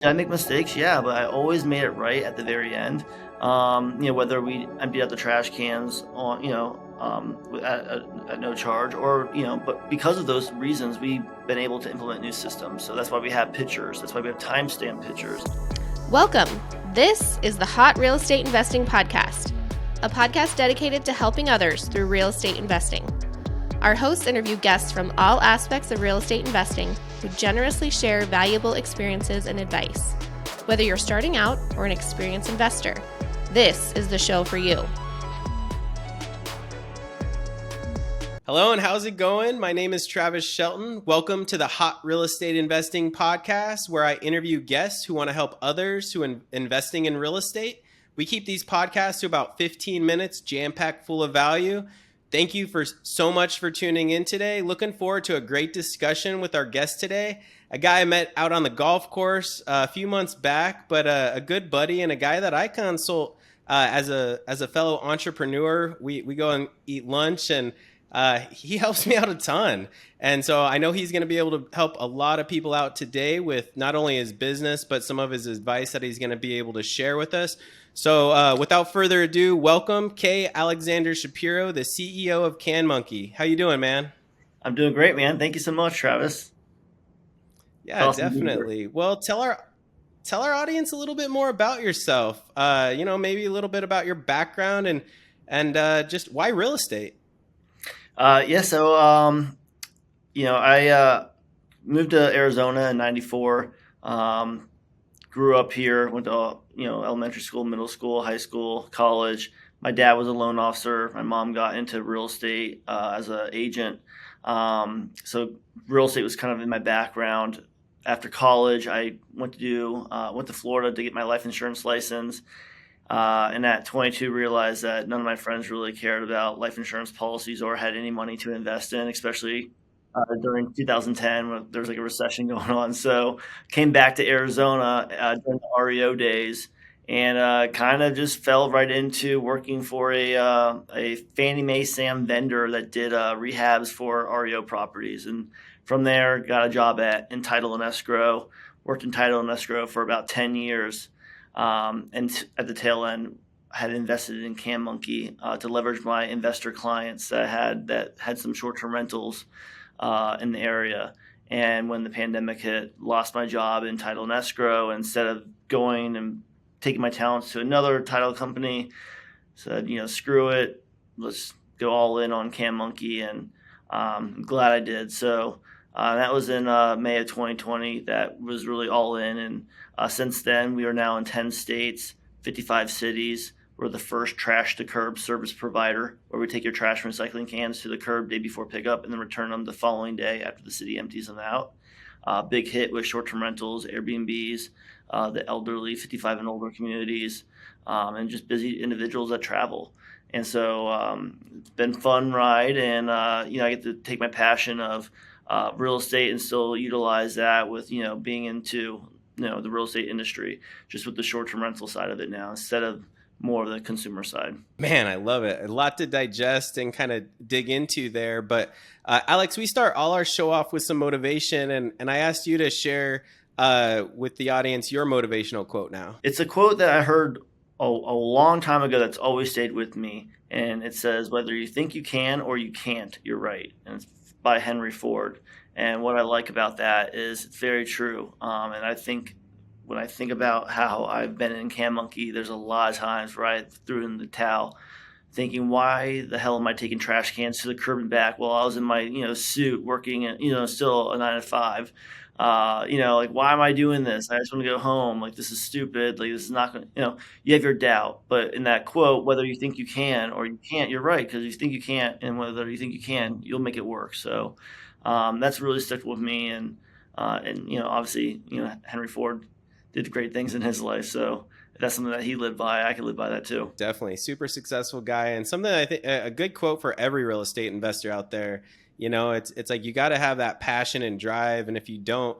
I make mistakes, yeah, but I always made it right at the very end. Whether we emptied out the trash cans on, at no charge, or but because of those reasons, we've been able to implement new systems. So that's why we have pictures. That's why we have timestamp pictures. Welcome. This is the Hot Real Estate Investing Podcast, a podcast dedicated to helping others through real estate investing. Our hosts interview guests from all aspects of real estate investing who generously share valuable experiences and advice. Whether you're starting out or an experienced investor, this is the show for you. Hello, and how's it going? My name is Travis Shelton. Welcome to the Hot Real Estate Investing Podcast, where I interview guests who want to help others who are investing in real estate. We keep these podcasts to about 15 minutes, jam-packed full of value. Thank you so much for tuning in today. Looking forward to a great discussion with our guest today. A guy I met out on the golf course a few months back, but a good buddy and a guy that I consult as a fellow entrepreneur. We go and eat lunch, and he helps me out a ton. And so I know he's going to be able to help a lot of people out today with not only his business, but some of his advice that he's going to be able to share with us. So without further ado, welcome Alex Shapiro, the CEO of CanMonkey. How you doing, man? I'm doing great, man. Thank you so much, Travis. Yeah, awesome, definitely. Well, tell our audience a little bit more about yourself. Maybe a little bit about your background and just why real estate. I moved to Arizona in '94. Grew up here, went to elementary school, middle school, high school, college. My dad was a loan officer. My mom got into real estate as an agent. So real estate was kind of in my background. After college, I went to Florida to get my life insurance license. And at 22, realized that none of my friends really cared about life insurance policies or had any money to invest in, especially during 2010 when there was like a recession going on. So came back to Arizona during the REO days and kind of just fell right into working for a Fannie Mae Sam vendor that did rehabs for REO properties. And from there, got a job in title and escrow, worked in title and escrow for about 10 years. And at the tail end, I had invested in CanMonkey to leverage my investor clients that had some short-term rentals in the area. And when the pandemic hit, lost my job in title and escrow. Instead of going and taking my talents to another title company, said, screw it, let's go all in on CanMonkey, and I'm glad I did. So that was in May of 2020. That was really all in, and since then we are now in 10 states, 55 cities. We're the first trash to curb service provider, where we take your trash and recycling cans to the curb day before pickup and then return them the following day after the city empties them out. Big hit with short-term rentals, Airbnbs, the elderly, 55 and older communities, and just busy individuals that travel. And so it's been a fun ride, and I get to take my passion of real estate and still utilize that with being into the real estate industry, just with the short-term rental side of it now instead of more of the consumer side. Man, I love it. A lot to digest and kind of dig into there. But Alex, we start all our show off with some motivation, and I asked you to share with the audience your motivational quote now. It's a quote that I heard a long time ago that's always stayed with me, and it says, "Whether you think you can or you can't, you're right." And it's by Henry Ford. And what I like about that is it's very true. And I think when I think about how I've been in CanMonkey, there's a lot of times where I threw in the towel thinking, why the hell am I taking trash cans to the curb and back while I was in my, suit working at, still a 9 to 5. Why am I doing this? I just want to go home. Like, this is stupid. Like, this is not going to, you have your doubt. But in that quote, whether you think you can or you can't, you're right. Because if you think you can't, and whether you think you can, you'll make it work. So that's really stuck with me. And obviously, Henry Ford did great things in his life. So if that's something that he lived by, I could live by that too. Definitely. Super successful guy. And something I think a good quote for every real estate investor out there. It's like you got to have that passion and drive. And if you don't,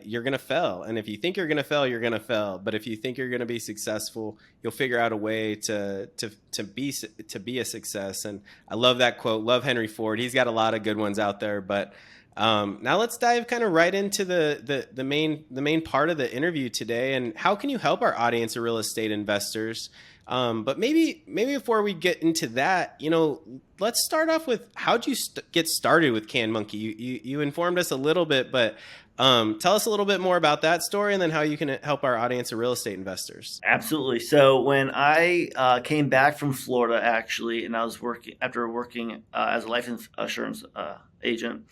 you're going to fail. And if you think you're going to fail, you're going to fail. But if you think you're going to be successful, you'll figure out a way to be a success. And I love that quote. Love Henry Ford. He's got a lot of good ones out there. But Now let's dive kind of right into the main part of the interview today, and how can you help our audience of real estate investors? But maybe before we get into that, let's start off with how'd you get started with CanMonkey? You informed us a little bit, but tell us a little bit more about that story, and then how you can help our audience of real estate investors. Absolutely. So when I came back from Florida, actually, and I was working as a life insurance agent,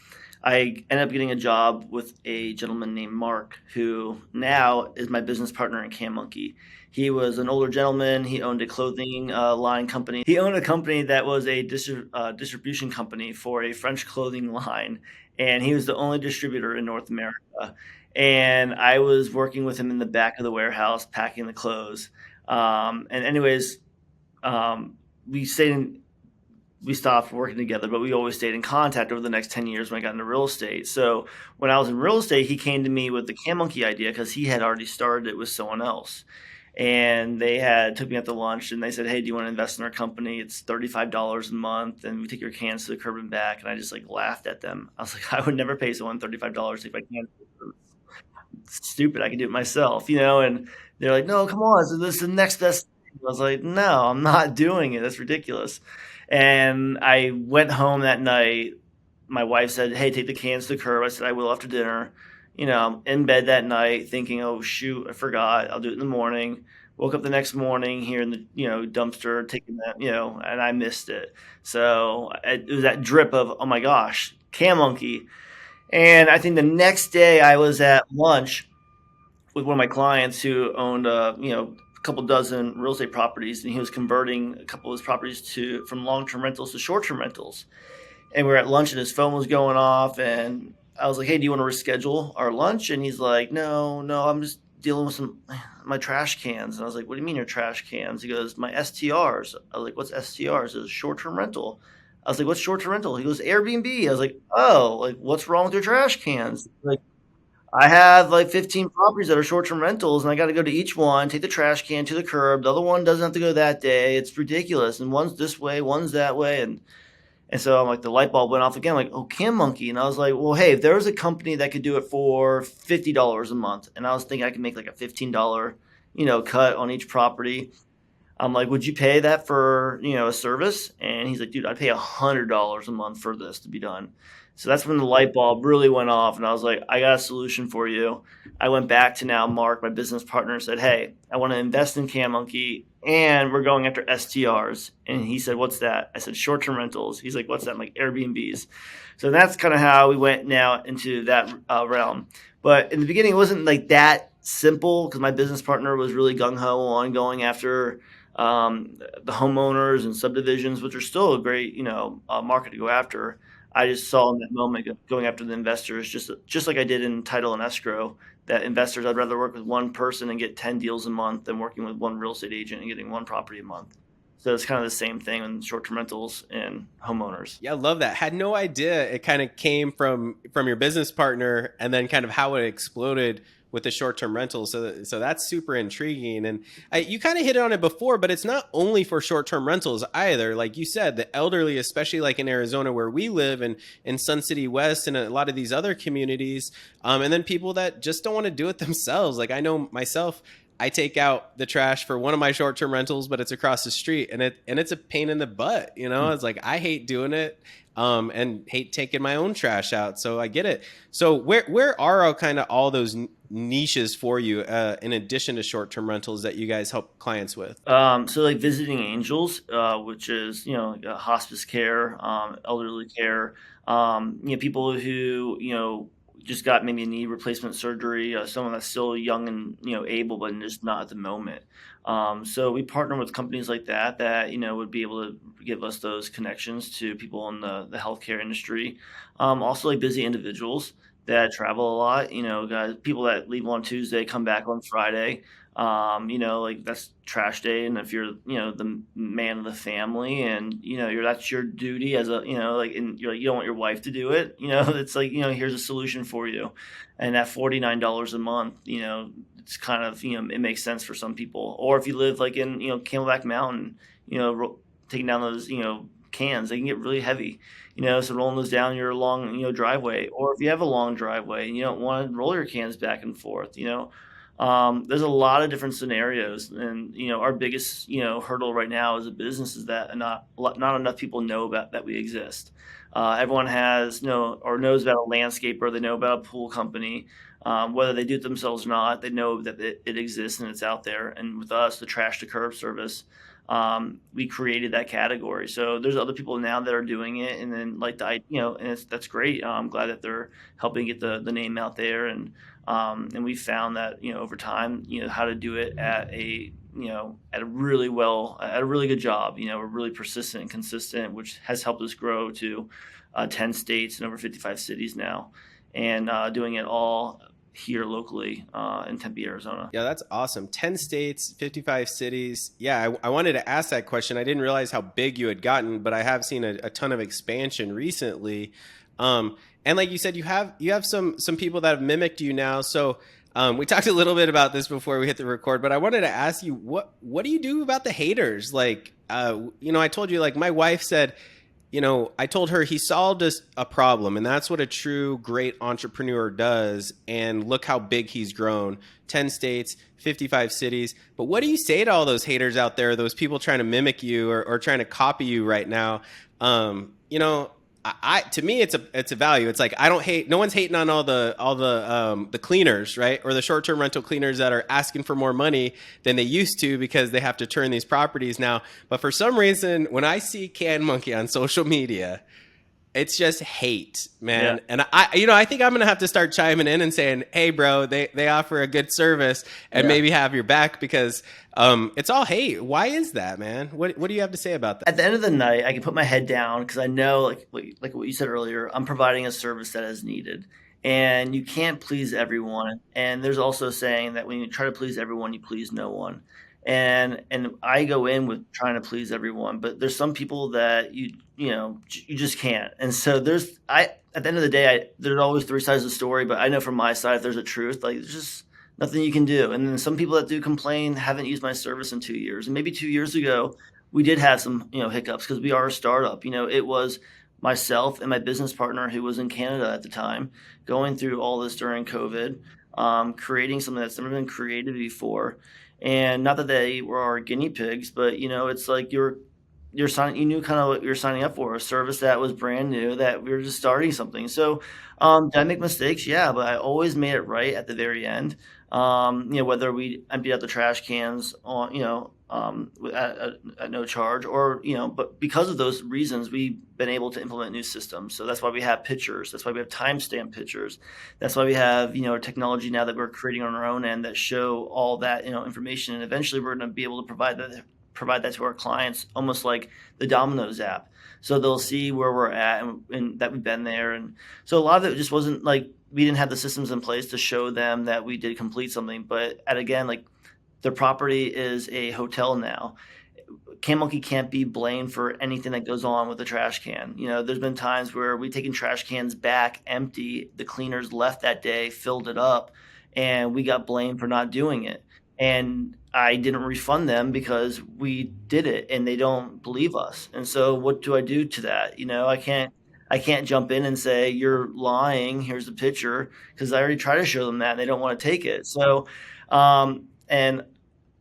I ended up getting a job with a gentleman named Mark, who now is my business partner in CanMonkey. He was an older gentleman. He owned a clothing line company. He owned a company that was a distribution company for a French clothing line, and he was the only distributor in North America. And I was working with him in the back of the warehouse, packing the clothes. And anyways, we stopped working together, but we always stayed in contact over the next 10 years when I got into real estate. So when I was in real estate, he came to me with the CanMonkey idea because he had already started it with someone else. And they took me out to lunch, and they said, "Hey, do you want to invest in our company? It's $35 a month, and we take your cans to the curb and back." And I just laughed at them. I was like, I would never pay someone $35 to take my cans to the curb. It's stupid. I can do it myself, And they're like, "No, come on. So this is the next best thing." I was like, "No, I'm not doing it. That's ridiculous." And I went home that night. My wife said, "Hey, take the cans to the curb." I said, "I will after dinner." I'm in bed that night thinking, "Oh, shoot, I forgot. I'll do it in the morning." Woke up the next morning here in the, dumpster taking that, and I missed it. So it was that drip of, oh my gosh, CanMonkey. And I think the next day I was at lunch with one of my clients who owned a couple dozen real estate properties, and he was converting a couple of his properties from long-term rentals to short-term rentals. And we were at lunch, and his phone was going off, and I was like, "Hey, do you want to reschedule our lunch?" And he's like, No, I'm just dealing with my trash cans." And I was like, "What do you mean your trash cans?" He goes, "My STRs." I was like, "What's STRs?" It's short-term rental. I was like, "What's short-term rental?" He goes, "Airbnb." I was like, "Oh, what's wrong with your trash cans?" Like, I have 15 properties that are short-term rentals, and I got to go to each one, take the trash can to the curb. The other one doesn't have to go that day. It's ridiculous. And one's this way, one's that way. And so I'm like, the light bulb went off again, like, oh, CanMonkey. And I was like, well, hey, if there was a company that could do it for $50 a month, and I was thinking I could make a $15, cut on each property. I'm like, would you pay that for, a service? And he's like, dude, I'd pay $100 a month for this to be done. So that's when the light bulb really went off, and I was like, I got a solution for you. I went back to now Mark, my business partner, and said, hey, I want to invest in CanMonkey, and we're going after STRs. And he said, what's that? I said, short-term rentals. He's like, what's that? I'm like, Airbnbs. So that's kind of how we went now into that realm. But in the beginning, it wasn't that simple because my business partner was really gung-ho on going after the homeowners and subdivisions, which are still a great, market to go after. I just saw in that moment going after the investors, just like I did in title and escrow, that investors, I'd rather work with one person and get 10 deals a month than working with one real estate agent and getting one property a month. So it's kind of the same thing in short-term rentals and homeowners. Yeah, I love that. Had no idea it kind of came from your business partner, and then kind of how it exploded with the short-term rentals. So that's super intriguing. And you kind of hit on it before, but it's not only for short-term rentals either. Like you said, the elderly, especially like in Arizona where we live, and in Sun City West and a lot of these other communities, and then people that just don't want to do it themselves. Like I know myself, I take out the trash for one of my short-term rentals, but it's across the street, and it's a pain in the butt. It's like, I hate doing it. And hate taking my own trash out. So I get it. So where are kind of all those niches for you, in addition to short-term rentals, that you guys help clients with? So visiting angels, which is, hospice care, elderly care, people who, just got maybe a knee replacement surgery, someone that's still young and, able, but just not at the moment. So we partner with companies like that, would be able to give us those connections to people in the healthcare industry. Also busy individuals that travel a lot, guys, people that leave on Tuesday, come back on Friday. That's trash day. And if you're, the man of the family, and, that's your duty as and you're like, you don't want your wife to do it. It's like, here's a solution for you. And at $49 a month, it's kind of, it makes sense for some people. Or if you live in, Camelback Mountain, taking down those, cans. They can get really heavy, so rolling those down your long, driveway, or if you have a long driveway and you don't want to roll your cans back and forth, there's a lot of different scenarios. And, our biggest, hurdle right now as a business is that not enough people know about that we exist. Everyone has or knows about a landscaper, they know about a pool company. Whether they do it themselves or not, they know that it exists and it's out there. And with us, the trash to curb service, we created that category. So there's other people now that are doing it, and then and that's great. I'm glad that they're helping get the name out there, and we found that over time, how to do it at a really good job. We're really persistent and consistent, which has helped us grow to 10 states and over 55 cities now, and doing it all here locally in Tempe, Arizona. Yeah, that's awesome. 10 states, 55 cities. Yeah, I wanted to ask that question. I didn't realize how big you had gotten, but I have seen a ton of expansion recently. And like you said, you have some people that have mimicked you now. So we talked a little bit about this before we hit the record, but I wanted to ask you, what do you do about the haters? Like, I told you, like, my wife said, I told her he solved a problem, and that's what a true great entrepreneur does. And look how big he's grown. 10 states, 55 cities. But what do you say to all those haters out there, those people trying to mimic you or trying to copy you right now? To me, it's a value. It's like, I don't hate. No one's hating on all the cleaners, right? Or the short-term rental cleaners that are asking for more money than they used to because they have to turn these properties now. But for some reason, when I see CanMonkey on social media, it's just hate, man. Yeah. And I think I'm gonna have to start chiming in and saying, "Hey, bro, they offer a good service and maybe have your back," because it's all hate. Why is that, man? What do you have to say about that? At the end of the night, I can put my head down because I know, like what you said earlier, I'm providing a service that is needed, and you can't please everyone. And there's also a saying that when you try to please everyone, you please no one. And I go in with trying to please everyone, but there's some people that you just can't. And so at the end of the day, there's always three sides of the story, but I know from my side, if there's a truth, like, there's just nothing you can do. And then some people that do complain haven't used my service in 2 years. And maybe 2 years ago, we did have some, hiccups because we are a startup. It was myself and my business partner, who was in Canada at the time, going through all this during COVID, creating something that's never been created before. And not that they were our guinea pigs, but it's like you're signing. You knew kind of what you're signing up for, a service that was brand new, that we were just starting something. So did I make mistakes? Yeah, but I always made it right at the very end. Whether we emptied out the trash cans on, at no charge, or but because of those reasons, we've been able to implement new systems. So that's why we have pictures. That's why we have timestamp pictures. That's why we have technology now that we're creating on our own end that show all that information. And eventually, we're going to be able to provide that to our clients, almost like the Domino's app. So they'll see where we're at and that we've been there. And so a lot of it just wasn't like we didn't have the systems in place to show them that we did complete something. But again, like, their property is a hotel now. CanMonkey can't be blamed for anything that goes on with the trash can. There's been times where we've taken trash cans back empty. The cleaners left that day, filled it up, and we got blamed for not doing it. And I didn't refund them because we did it, and they don't believe us. And so what do I do to that? I can't jump in and say, "You're lying. Here's the picture," because I already tried to show them that and they don't want to take it. So, and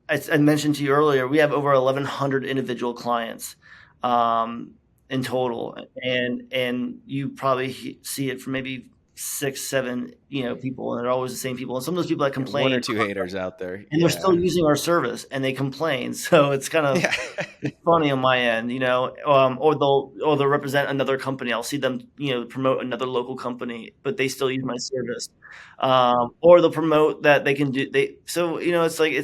I mentioned to you earlier, we have over 1,100 individual clients in total, and you probably see it from maybe 6, 7, people, and they're always the same people. And some of those people that complain, 1 or 2 haters out there, and they're still using our service, and they complain. So it's kind of funny on my end, or they'll represent another company. I'll see them, promote another local company, but they still use my service, or they'll promote that they can do. So it's like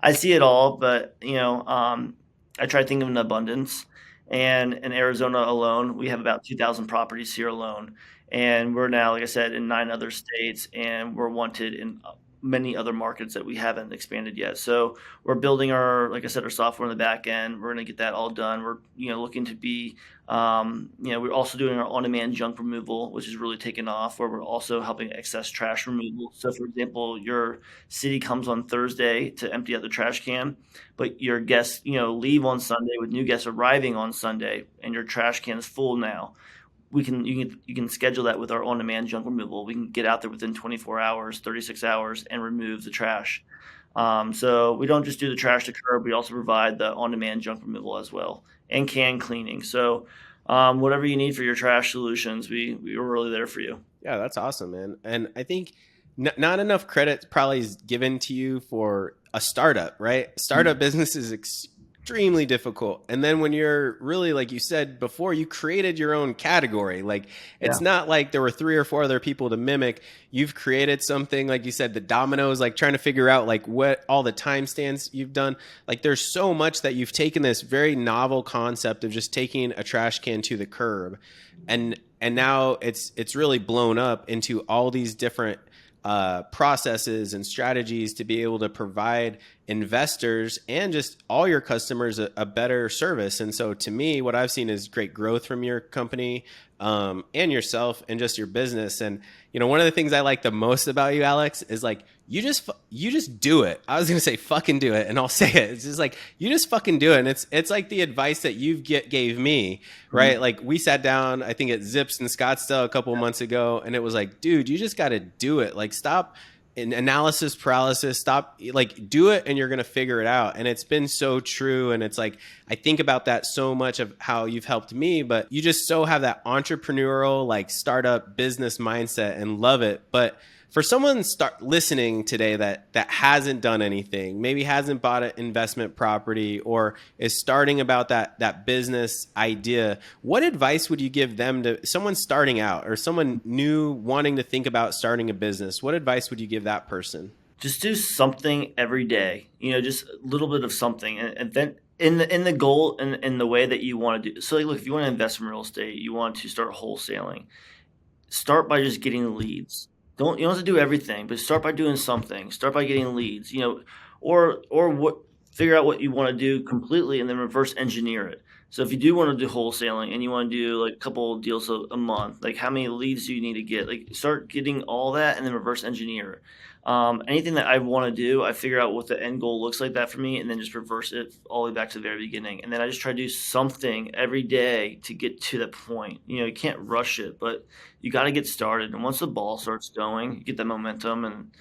I see it all, but I try to think of an abundance. And in Arizona alone, we have about 2,000 properties here alone. And we're now, like I said, in 9 other states, and we're wanted in many other markets that we haven't expanded yet. So we're building like I said, our software in the back end. We're going to get that all done. We're, looking to be, we're also doing our on-demand junk removal, which is really taken off, where we're also helping excess trash removal. So for example, your city comes on Thursday to empty out the trash can, but your guests, leave on Sunday with new guests arriving on Sunday, and your trash can is full now. You can schedule that with our on-demand junk removal. We can get out there within 24 hours, 36 hours, and remove the trash. So we don't just do the trash to curb. We also provide the on-demand junk removal as well, and can cleaning. So whatever you need for your trash solutions, we're really there for you. Yeah, that's awesome, man. And I think not enough credit probably is given to you for a startup, right? Startup business is extremely difficult. And then when you're really, like you said before, you created your own category. Like it's not like there were 3 or 4 other people to mimic. You've created something, like you said, the dominoes, like trying to figure out like what all the timestamps you've done. Like there's so much that you've taken this very novel concept of just taking a trash can to the curb. And now it's really blown up into all these different processes and strategies to be able to provide investors and just all your customers a better service. And so to me, what I've seen is great growth from your company and yourself and just your business. And, one of the things I like the most about you, Alex, is like, you just do it. I was going to say fucking do it, and I'll say it. It's just like, you just fucking do it. And it's like the advice that you gave me, right? Mm-hmm. Like we sat down, I think at Zips in Scottsdale a couple of months ago, and it was like, dude, you just got to do it. Like stop analysis paralysis, stop, like do it and you're going to figure it out. And it's been so true. And it's like, I think about that so much of how you've helped me, but you just so have that entrepreneurial, like startup business mindset and love it. But for someone listening today that hasn't done anything, maybe hasn't bought an investment property or is starting about that business idea, what advice would you give them to someone starting out or someone new wanting to think about starting a business? What advice would you give that person? Just do something every day, just a little bit of something. And then in the goal and in the way that you want to do. So like, look, if you want to invest in real estate, you want to start wholesaling, start by just getting leads. You don't have to do everything, but start by doing something. Start by getting leads, or figure out what you want to do completely and then reverse engineer it. So if you do want to do wholesaling and you want to do like a couple of deals a month, like how many leads do you need to get? Like start getting all that and then reverse engineer it. Anything that I want to do, I figure out what the end goal looks like that for me and then just reverse it all the way back to the very beginning. And then I just try to do something every day to get to that point. You can't rush it, but you got to get started. And once the ball starts going, you get that momentum. And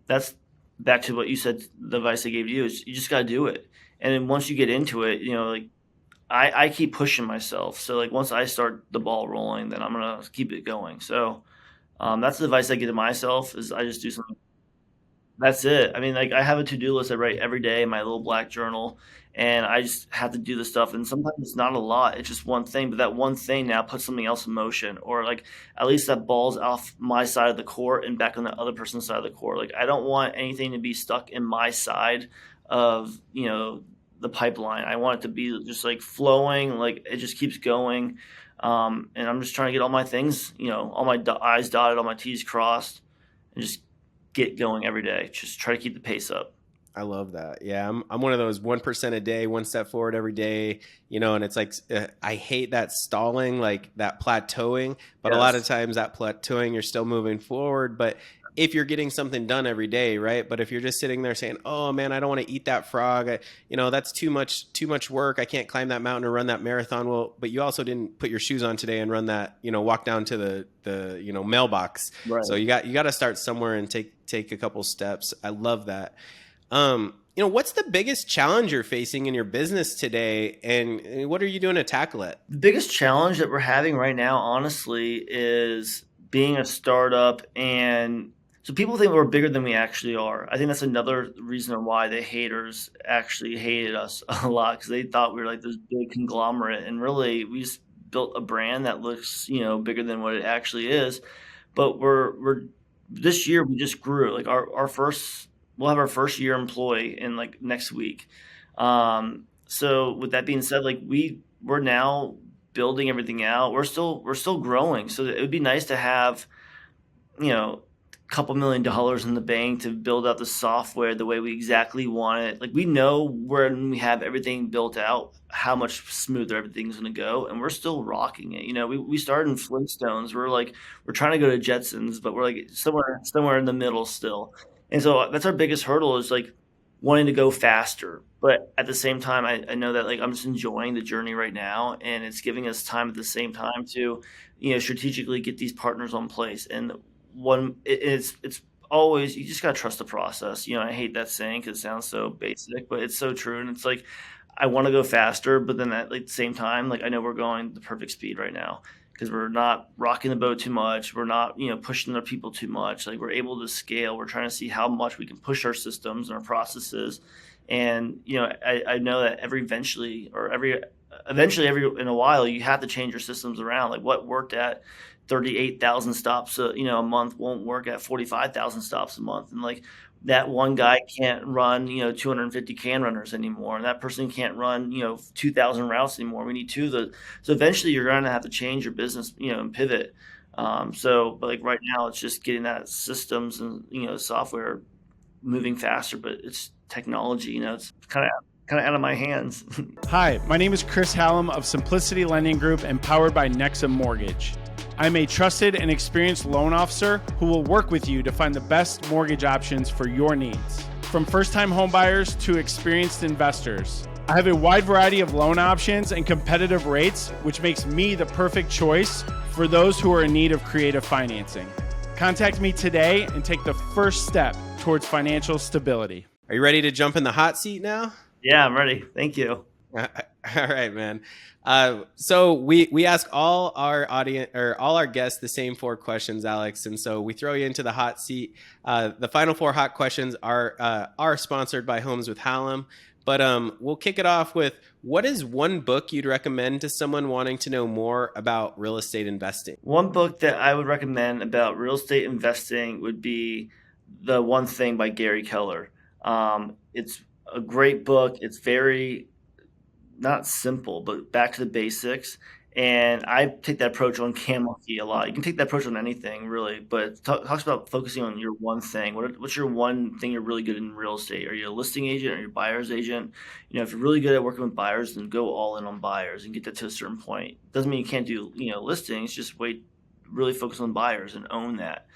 that's back to what you said, the advice I gave you is you just got to do it. And then once you get into it, like I keep pushing myself. So like once I start the ball rolling, then I'm going to keep it going. So that's the advice I give to myself is I just do something. That's it. I mean, like I have a to-do list I write every day in my little black journal, and I just have to do the stuff. And sometimes it's not a lot. It's just one thing, but that one thing now puts something else in motion, or like at least that ball's off my side of the court and back on the other person's side of the court. Like I don't want anything to be stuck in my side of, the pipeline. I want it to be just like flowing, like it just keeps going. And I'm just trying to get all my things, all my I's dotted, all my T's crossed, and just get going every day. Just try to keep the pace up. I love that. Yeah, I'm one of those 1% a day, one step forward every day, and it's like I hate that stalling, like that plateauing, but yes. A lot of times that plateauing, you're still moving forward. But if you're getting something done every day, right? But if you're just sitting there saying, "Oh man, I don't want to eat that frog," that's too much work. I can't climb that mountain or run that marathon. Well, but you also didn't put your shoes on today and run that, walk down to the mailbox. Right. So you got to start somewhere and take a couple steps. I love that. What's the biggest challenge you're facing in your business today, and what are you doing to tackle it? The biggest challenge that we're having right now, honestly, is being a startup. And so people think we're bigger than we actually are. I think that's another reason why the haters actually hated us a lot, because they thought we were like this big conglomerate, and really we just built a brand that looks, bigger than what it actually is. But we're this year we just grew. Like we'll have our first year employee in like next week. So with that being said, like we're now building everything out. We're still growing. So it would be nice to have, couple $1 million in the bank to build out the software the way we exactly want it. Like we know when we have everything built out, how much smoother everything's going to go, and we're still rocking it. We started in Flintstones. We're trying to go to Jetsons, but we're like somewhere in the middle still. And so that's our biggest hurdle is like wanting to go faster. But at the same time, I know that like I'm just enjoying the journey right now, and it's giving us time at the same time to, strategically get these partners on place. And it's always, you just got to trust the process. I hate that saying because it sounds so basic, but it's so true. And it's like, I want to go faster, but then at like the same time, like I know we're going the perfect speed right now because we're not rocking the boat too much. We're not, pushing our people too much. Like we're able to scale. We're trying to see how much we can push our systems and our processes. And, I know that eventually every in a while, you have to change your systems around. Like what worked at 38,000 stops, a month won't work at 45,000 stops a month. And like that one guy can't run, 250 can runners anymore. And that person can't run, 2,000 routes anymore. We need so eventually you're going to have to change your business, and pivot. But like right now it's just getting that systems and, software moving faster, but it's technology, it's kind of out of my hands. Hi, my name is Chris Hallam of Simplicity Lending Group and powered by Nexa Mortgage. I'm a trusted and experienced loan officer who will work with you to find the best mortgage options for your needs. From first-time homebuyers to experienced investors, I have a wide variety of loan options and competitive rates, which makes me the perfect choice for those who are in need of creative financing. Contact me today and take the first step towards financial stability. Are you ready to jump in the hot seat now? Yeah, I'm ready. Thank you. All right, man. So we ask all our audience or all our guests the same 4 questions, Alex, and so we throw you into the hot seat. The final 4 hot questions are sponsored by Homes with Hallam, but we'll kick it off with, what is one book you'd recommend to someone wanting to know more about real estate investing? One book that I would recommend about real estate investing would be The One Thing by Gary Keller. It's a great book. It's very not simple, but back to the basics. And I take that approach on CanMonkey a lot. You can take that approach on anything, really, but it talks about focusing on your one thing. What's your one thing you're really good in real estate? Are you a listing agent? Are you a buyer's agent? If you're really good at working with buyers, then go all in on buyers and get that to a certain point. Doesn't mean you can't do listings. Just really focus on buyers and own that.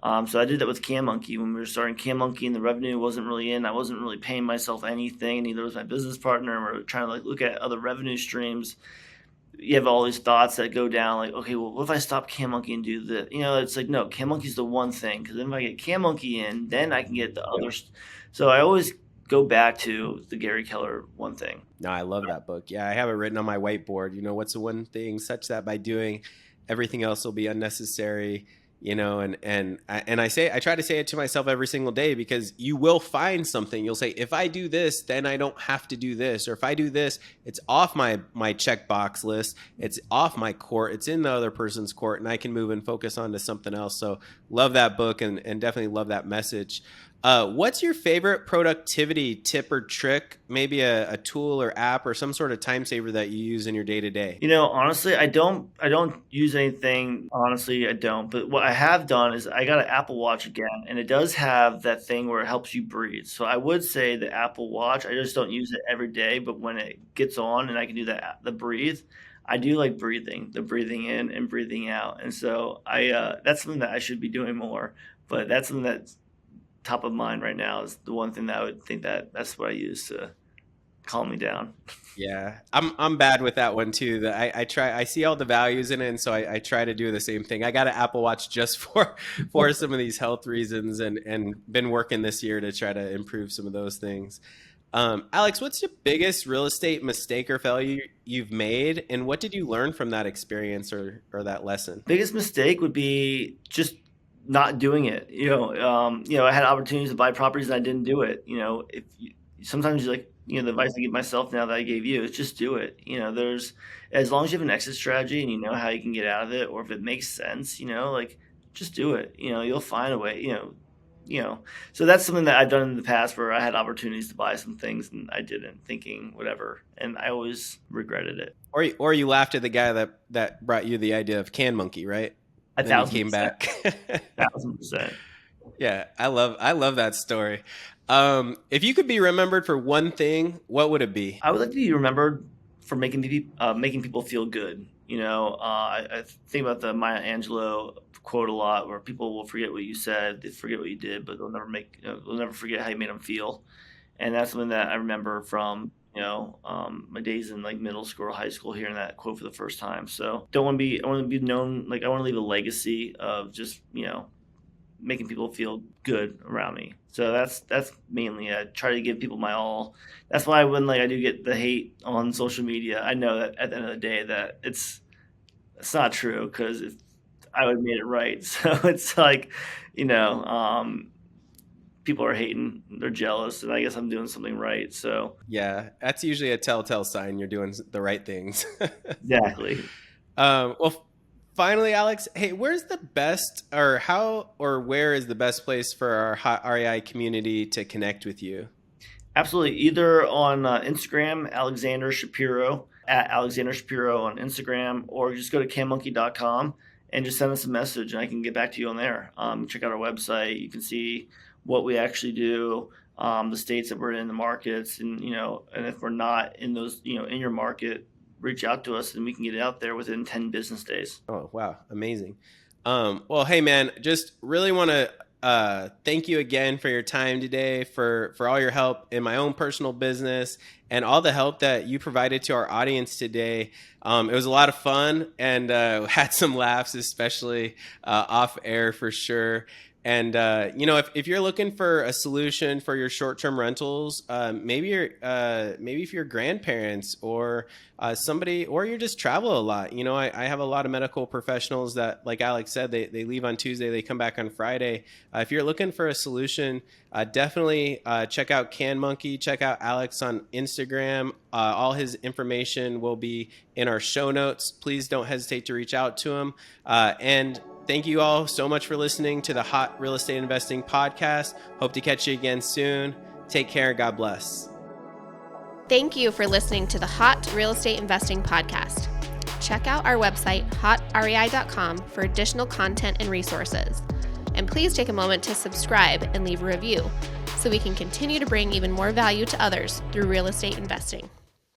So I did that with CanMonkey when we were starting CanMonkey, and the revenue wasn't really in. I wasn't really paying myself anything. Neither was my business partner. We're trying to look at other revenue streams. You have all these thoughts that go down like, okay, well, what if I stop CanMonkey and do this? It's like, no, CanMonkey's the one thing, because then if I get CanMonkey in, then I can get the others. So I always go back to the Gary Keller One Thing. No, I love that book. Yeah, I have it written on my whiteboard. What's the one thing such that by doing everything else will be unnecessary. And I try to say it to myself every single day, because you will find something. You'll say, if I do this, then I don't have to do this. Or if I do this, it's off my checkbox list. It's off my court. It's in the other person's court, and I can move and focus on to something else. So love that book and definitely love that message. What's your favorite productivity tip or trick? Maybe a tool or app or some sort of time saver that you use in your day to day? Honestly, I don't use anything. Honestly, I don't. But what I have done is I got an Apple Watch again, and it does have that thing where it helps you breathe. So I would say the Apple Watch. I just don't use it every day, but when it gets on and I can do the breathe, I do like breathing, the breathing in and breathing out. And so that's something that I should be doing more. But that's something that's top of mind right now, is the one thing that I would think that's what I use to calm me down. Yeah, I'm bad with that one too. I see all the values in it, and so I try to do the same thing. I got an Apple Watch just for some of these health reasons, and been working this year to try to improve some of those things. Alex, what's your biggest real estate mistake or failure you've made, and what did you learn from that experience or that lesson? Biggest mistake would be just not doing it. I had opportunities to buy properties and I didn't do it. Sometimes the advice I give myself now that I gave you is just do it. There's, as long as you have an exit strategy and you know how you can get out of it, or if it makes sense, just do it. You'll find a way. So that's something that I've done in the past where I had opportunities to buy some things and I didn't, thinking whatever, and I always regretted it. Or you laughed at the guy that brought you the idea of CanMonkey, right? 1,000%. Came back. 1,000%. Yeah, I love that story. If you could be remembered for one thing, what would it be? I would like to be remembered for making people feel good. I think about the Maya Angelou quote a lot, where people will forget what you said, they forget what you did, but they'll never forget how you made them feel. And that's something that I remember from my days in like middle school or high school, hearing that quote for the first time. So I want to be known, like I want to leave a legacy of just making people feel good around me. So that's mainly, I try to give people my all. That's why when like I do get the hate on social media, I know that at the end of the day that it's not true, because I would have made it right. So it's like, people are hating, they're jealous, and I guess I'm doing something right. So Yeah, that's usually a telltale sign you're doing the right things. exactly. Well, finally, Alex, hey, where's the best, or how, or where is the best place for our Hot REI community to connect with you? Absolutely. Either on Instagram, Alexander Shapiro, at Alexander Shapiro on Instagram, or just go to CanMonkey.com and just send us a message, and I can get back to you on there. Check out our website. You can see what we actually do, the states that we're in, the markets, and if we're not in those, in your market, reach out to us and we can get it out there within 10 business days. Oh, wow. Amazing. Well, hey, man, just really want to thank you again for your time today, for all your help in my own personal business and all the help that you provided to our audience today. It was a lot of fun, and had some laughs, especially off air for sure. And, if you're looking for a solution for your short-term rentals, maybe if you're grandparents or somebody, or you just travel a lot. I have a lot of medical professionals that, like Alex said, they leave on Tuesday, they come back on Friday. If you're looking for a solution, definitely check out CanMonkey, check out Alex on Instagram. All his information will be in our show notes. Please don't hesitate to reach out to him. And thank you all so much for listening to the Hot Real Estate Investing Podcast. Hope to catch you again soon. Take care. God bless. Thank you for listening to the Hot Real Estate Investing Podcast. Check out our website, hotrei.com, for additional content and resources. And please take a moment to subscribe and leave a review so we can continue to bring even more value to others through real estate investing.